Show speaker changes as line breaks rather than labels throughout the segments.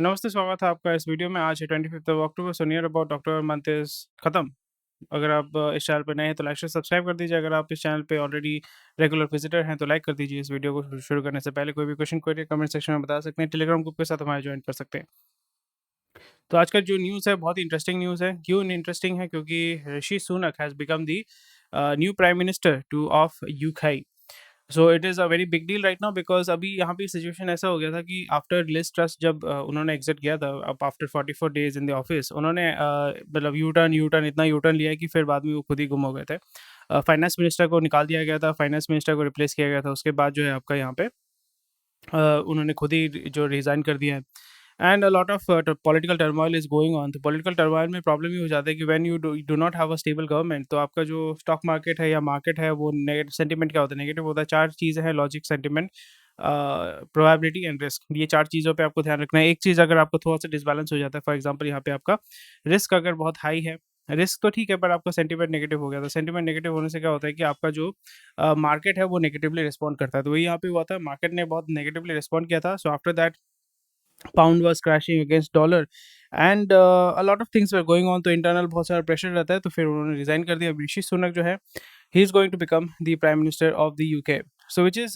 नमस्ते, स्वागत है आपका इस वीडियो में। आज है 25th of October, so near about October month is खत्म। अगर आप इस चैनल पे नए हैं तो लाइक शेयर सब्सक्राइब कर दीजिए। अगर आप इस चैनल पे ऑलरेडी रेगुलर विजिटर हैं तो लाइक कर दीजिए। इस वीडियो को शुरू करने से पहले कोई भी क्वेश्चन क्वेरी कमेंट सेक्शन में बता सकते हैं। टेलीग्राम ग्रुप के साथ हमारे ज्वाइन कर सकते हैं। तो आज का जो न्यूज़ है बहुत ही इंटरेस्टिंग न्यूज़ है। क्यों इंटरेस्टिंग है? क्योंकि Rishi Sunak has become the new prime minister to of UK. So it is a very big deal right now because अभी यहाँ पे सिचुएशन ऐसा हो गया था कि आफ्टर लिज ट्रस जब उन्होंने एग्ज़िट किया था, अब after 44 days in the office उन्होंने मतलब यू-टर्न इतना यू-टर्न लिया है कि फिर बाद में वो खुद ही गुम हो गए थे। फाइनेंस मिनिस्टर को निकाल दिया गया था, फाइनेंस मिनिस्टर को रिप्लेस किया गया था। उसके बाद जो है आपका यहाँ पे उन्होंने खुद ही जो रिज़ाइन कर दिया है। And a lot of political turmoil is going on. तो पॉलिटिकल टर्मोइल में प्रॉब्लम ये हो जाता है कि when you do not have a stable government, तो आपका जो स्टॉक मार्केट है या मार्केट है वो नेगेटिव सेंटिमेंट क्या होता है? नेगेटिव होता है। 4 चीज़ें हैं, logic, sentiment, probability and risk. ये 4 चीज़ों पे आपको ध्यान रखना है। एक चीज़ अगर आपको थोड़ा-सा डिसबैलेंस हो जाता है, फॉर एग्ज़ाम्पल यहाँ पे आपका रिस्क अगर बहुत हाई है, रिस्क तो ठीक है पर आपका सेंटिमेंट नेगेटिव हो गया। तो सेंटिमेंट नेगेटिव होने से क्या होता है कि आपका जो मार्केट है वो नेगेटिवली रिस्पॉन्ड करता है। तो वही यहाँ पे हुआ था, मार्केट ने बहुत नेगेटिवली रिस्पॉन्ड किया था। So after that pound was crashing against dollar and a lot of things were going on. तो इंटरनल बहुत सारा प्रेशर रहता है, तो फिर उन्होंने रिज़ाइन कर दिया। ऋषि सुनक जो है, he is going to become the prime minister of the UK. So which is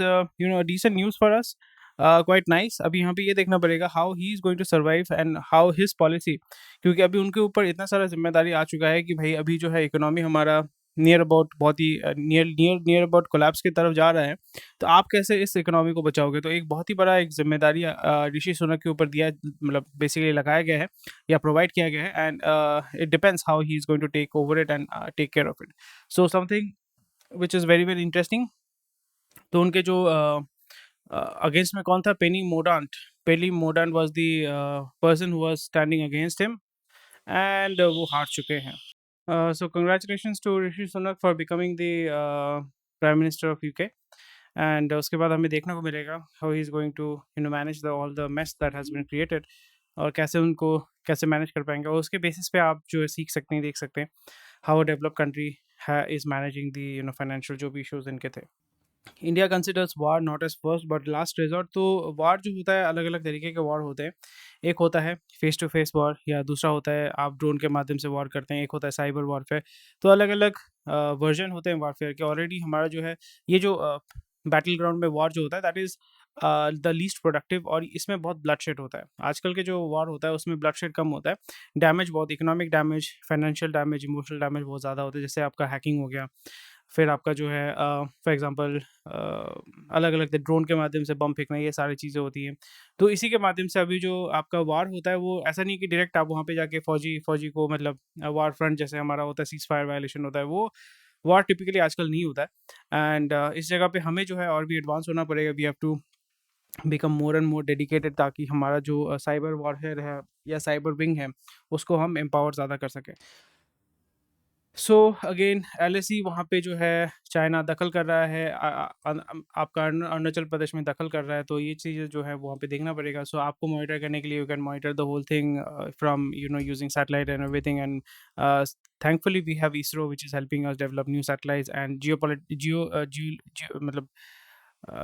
decent news for us, quite nice. अभी यहाँ पे ये देखना पड़ेगा how he is going to survive and how his policy, क्योंकि अभी उनके ऊपर इतना सारा ज़िम्मेदारी आ चुका है कि भई अभी जो है इकोनॉमी हमारा नियर अबाउट बहुत ही नियर अबाउट कोलैप्स की तरफ जा रहा है। तो आप कैसे इस इकोनॉमी को बचाओगे? तो एक बहुत ही बड़ा एक ज़िम्मेदारी ऋषि सुनक के ऊपर दिया, मतलब बेसिकली लगाया गया है या प्रोवाइड किया गया है। And it depends how he is going to take over it and take care of it. So something which is very interesting. तो उनके जो अगेंस्ट में कौन था? Penny Mordaunt was the person who was standing against him and वो हार चुके हैं। So congratulations to Rishi Sunak for becoming the Prime Minister of UK. And उसके बाद हमें देखने को मिलेगा how he is going to manage the all the mess that has been created, और कैसे मैनेज कर पाएंगे। और उसके बेसिस पे आप जो है सीख सकते हैं, देख सकते हैं how a develop country is managing the financial जो भी इश्यूज इनके थे। India considers war not as first but last resort. तो वार जो होता है, अलग अलग तरीके के वार होते हैं। एक होता है फेस टू फेस वॉर, या दूसरा होता है आप ड्रोन के माध्यम से वॉर करते हैं। एक होता है साइबर वॉरफेयर। तो अलग अलग वर्जन होते हैं वॉरफेयर के। ऑलरेडी हमारा जो है ये जो बैटल ग्राउंड में वॉर जो होता है, that is the least productive, और इसमें बहुत ब्लडशेड होता है। आजकल के जो वॉर होता है उसमें ब्लडशेड कम होता है, डैमेज बहुत, economic damage, financial damage, emotional damage बहुत ज़्यादा होता है। जैसे आपका हैकिंग हो गया, फिर आपका जो है फॉर एग्ज़ाम्पल अलग अलग ड्रोन के माध्यम से बम फेंकना, ये सारी चीज़ें होती हैं। तो इसी के माध्यम से अभी जो आपका वार होता है वो ऐसा नहीं कि डायरेक्ट आप वहाँ पे जाके फौजी को, मतलब वार फ्रंट जैसे हमारा होता है, सीज़ फायर वायलेशन होता है, वो वार टिपिकली आजकल नहीं होता है। एंड इस जगह पे हमें जो है और भी एडवांस होना पड़ेगा। We have to become more and more dedicated, ताकि हमारा जो साइबर वॉरफेयर है या साइबर विंग है, उसको हम एम्पावर ज़्यादा कर सकें। सो अगेन एलएसी वहाँ पे जो है चाइना दखल कर रहा है, आपका अरुणाचल प्रदेश में दखल कर रहा है। तो ये चीज़ें जो है वहाँ पे देखना पड़ेगा। सो आपको मॉनिटर करने के लिए you can monitor the whole thing from using satellite and everything. And thankfully we have ISRO which is helping us develop new satellites and मतलब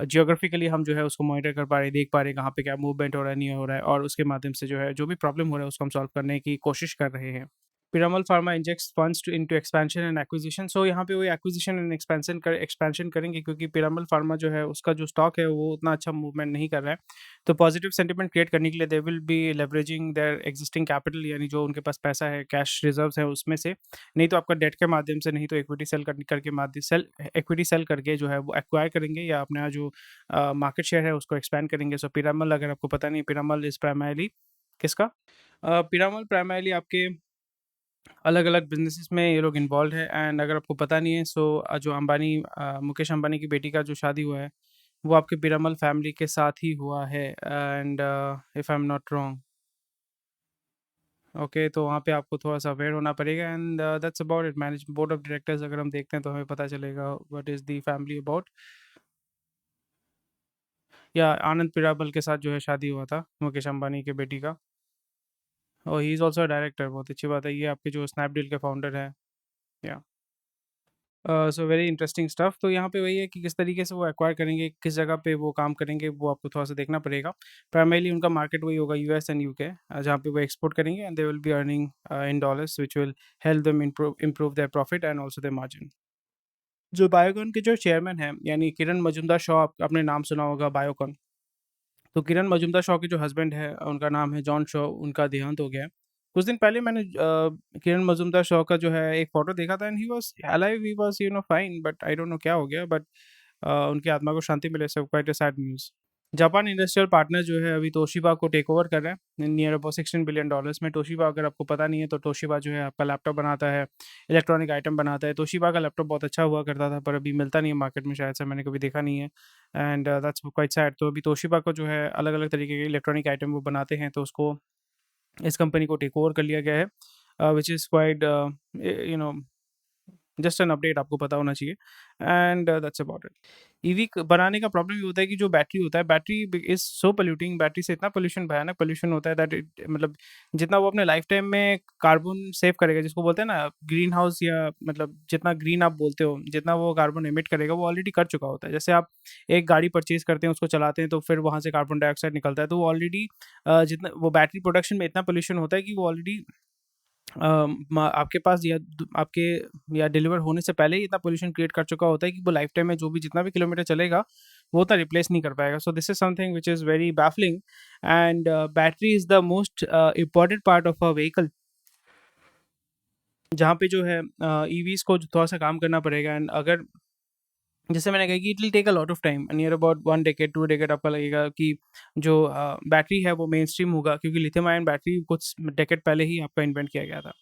जियोग्राफिकली हम जो है उसको मॉनिटर कर पा रहे हैं, देख पा रहे हैं कहाँ पे क्या मूवमेंट हो रहा है, नहीं हो रहा है, और उसके माध्यम से जो है जो भी प्रॉब्लम हो रहा है उसको हम सॉल्व करने की कोशिश कर रहे हैं। Piramal pharma injects funds into expansion and acquisition. So यहाँ पे वो एक्विजिशन एंड एक्सपेंशन करेंगे, क्योंकि पिरामल फार्मा जो है उसका जो स्टॉक है वो उतना अच्छा मूवमेंट नहीं कर रहा है। तो पॉजिटिव सेंटिमेंट क्रिएट करने के लिए दे will B leveraging their existing capital, यानी जो उनके पास पैसा है, कैश रिजर्व्स है उसमें से, नहीं तो आपका डेट के माध्यम से, नहीं तो इक्विटी सेल करके इक्विटी सेल करके जो है वो एक्वायर करेंगे, या अपना जो मार्केट शेयर है उसको एक्सपैंड करेंगे। सो पिरामल, अगर आपको पता नहीं, पिरामल इज प्राइमरली किसका? पिरामल प्राइमरली आपके अलग-अलग बिज़नेसेस में ये लोग इन्वॉल्वड है। एंड अगर आपको पता नहीं है, सो जो मुकेश अंबानी की बेटी का जो शादी हुआ है, वो आपके पिरामल फैमिली के साथ ही हुआ है। And if I am not wrong, okay, तो वहाँ पे आपको थोड़ा-सा अवेयर होना पड़ेगा। And that's about it. Manage board of directors अगर हम देखते हैं तो हमें पता चलेगा what is the family about. या आनंद पीरामल के साथ जो है शादी हुआ था मुकेश अंबानी की बेटी का। और he is also a director. बहुत अच्छी बात है। ये आपके जो स्नैपडील के फाउंडर हैं। या सो वेरी इंटरेस्टिंग स्टफ। तो यहाँ पे वही है कि किस तरीके से वो एक्वायर करेंगे, किस जगह पे वो काम करेंगे, वो आपको थोड़ा सा देखना पड़ेगा। प्राइमरली उनका मार्केट वही होगा यूएस एंड यूके, जहाँ पे वो एक्सपोर्ट करेंगे and they will be earning in dollars which will help them improve their profit and also their margin. जो बायोकॉन के जो चेयरमैन हैं यानी किरण मजूमदार शॉ, आपने नाम सुना होगा बायोकॉन। तो किरण मजूमदार शॉ के जो हस्बैंड है उनका नाम है जॉन शॉ, उनका देहांत हो गया है। कुछ दिन पहले मैंने किरण मजूमदार शॉ का जो है एक फ़ोटो देखा था and he was alive, he was fine, but I don't know क्या हो गया, बट उनकी आत्मा को शांति मिले, so quite a sad news. Japan industrial partner जो है अभी तोशिबा को टेक ओवर कर रहा है नियर अबाउट $16 बिलियन में। तोशिबा, अगर आपको पता नहीं है तो तोशिबा जो है आपका लैपटॉप बनाता है, इलेक्ट्रॉनिक आइटम बनाता है। तोशिबा का लैपटॉप बहुत अच्छा हुआ करता था पर अभी मिलता नहीं है मार्केट में, शायद से मैंने कभी देखा नहीं है एंड दैट्स क्वाइट सैड। तो अभी तोशिबा को जो है अलग-अलग तरीके के इलेक्ट्रॉनिक आइटम वो बनाते हैं, तो उसको इस कंपनी को टेक ओवर कर लिया गया है, which is quite you know just an update, आपको पता होना चाहिए and that's about it. EV बनाने का प्रॉब्लम ये होता है कि जो बैटरी होता है, battery is so polluting, battery से इतना पोल्यूशन, भयानक पोल्यूशन होता है दैट इट, मतलब जितना वो अपने लाइफ टाइम में कार्बन सेव करेगा, जिसको बोलते हैं ना ग्रीन हाउस, या मतलब जितना ग्रीन आप बोलते हो, जितना वो कार्बन एमिट करेगा वो ऑलरेडी कर चुका होता है। जैसे आप एक गाड़ी परचेज करते हैं, उसको चलाते हैं, तो फिर वहाँ से कार्बन डाइऑक्साइड निकलता है, तो वो ऑलरेडी जितना वो बैटरी प्रोडक्शन में इतना पोल्यूशन होता है कि वो ऑलरेडी आपके पास आपके या डिलीवर होने से पहले ही इतना पोल्यूशन क्रिएट कर चुका होता है कि वो लाइफ टाइम में जो भी जितना भी किलोमीटर चलेगा वो उतना रिप्लेस नहीं कर पाएगा। So this is something which is very baffling and battery is the most important part of a vehicle, जहाँ पे जो है ईवीज को थोड़ा सा काम करना पड़ेगा। एंड अगर जैसे मैंने कहा कि it will take a lot of time, near about 1 decade 2 decade आपका लगेगा कि जो बैटरी है वो मेन स्ट्रीम होगा, क्योंकि लिथियम आयन बैटरी कुछ डेकेड पहले ही आपका इन्वेंट किया गया था।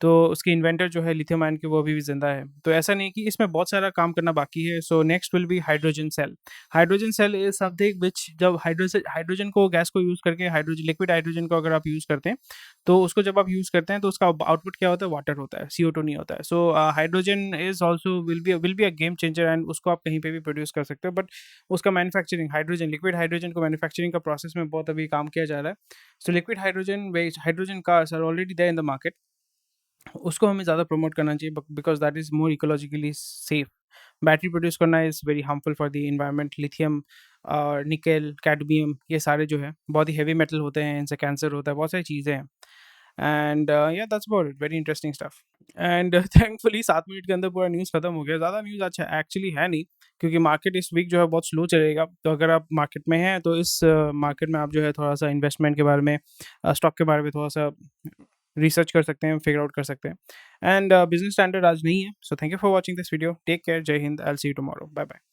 तो उसके इन्वेंटर जो है लिथियम आयन के, वो अभी भी ज़िंदा है। तो ऐसा नहीं कि इसमें बहुत सारा काम करना बाकी है। So next will be hydrogen cell. Hydrogen cell is something which, जब हाइड्रोजन को, गैस को यूज़ करके, हाइड्रोजन, लिक्विड हाइड्रोजन को अगर आप यूज़ करते हैं, तो उसको जब आप यूज़ करते हैं तो उसका आउटपुट क्या होता है? वाटर होता है, CO2 नहीं होता है। So hydrogen is also will be a game changer and उसको आप कहीं पे भी प्रोड्यूस कर सकते हो। बट उसका मैन्युफैक्चरिंग, हाइड्रोजन, लिक्विड हाइड्रोजन को मैन्युफैक्चरिंग का प्रोसेस में बहुत अभी काम किया जा रहा है। So liquid hydrogen based hydrogen cars are already there in the market. उसको हमें ज़्यादा प्रमोट करना चाहिए because that is more ecologically safe. Battery produce करना is very harmful for the environment. Lithium और निकेल, कैडमियम, ये सारे जो है बहुत ही हेवी मेटल होते हैं, इनसे कैंसर होता है, बहुत सारी चीज़ें हैं। एंड या that's about it, very interesting stuff. And thankfully 7 minute के अंदर पूरा न्यूज़ खत्म हो गया। ज़्यादा न्यूज़ अच्छा एक्चुअली है नहीं, क्योंकि मार्केट इस वीक जो है बहुत स्लो चलेगा। तो अगर आप मार्केट में हैं तो इस मार्केट में आप जो है थोड़ा-सा इन्वेस्टमेंट के बारे में, स्टॉक के बारे में थोड़ा-सा रिसर्च कर सकते हैं, फिगर आउट कर सकते हैं। एंड बिज़नेस स्टैंडर्ड आज नहीं है। So thank you for watching this video. Take care, जय Hind, I will see you tomorrow. Bye bye.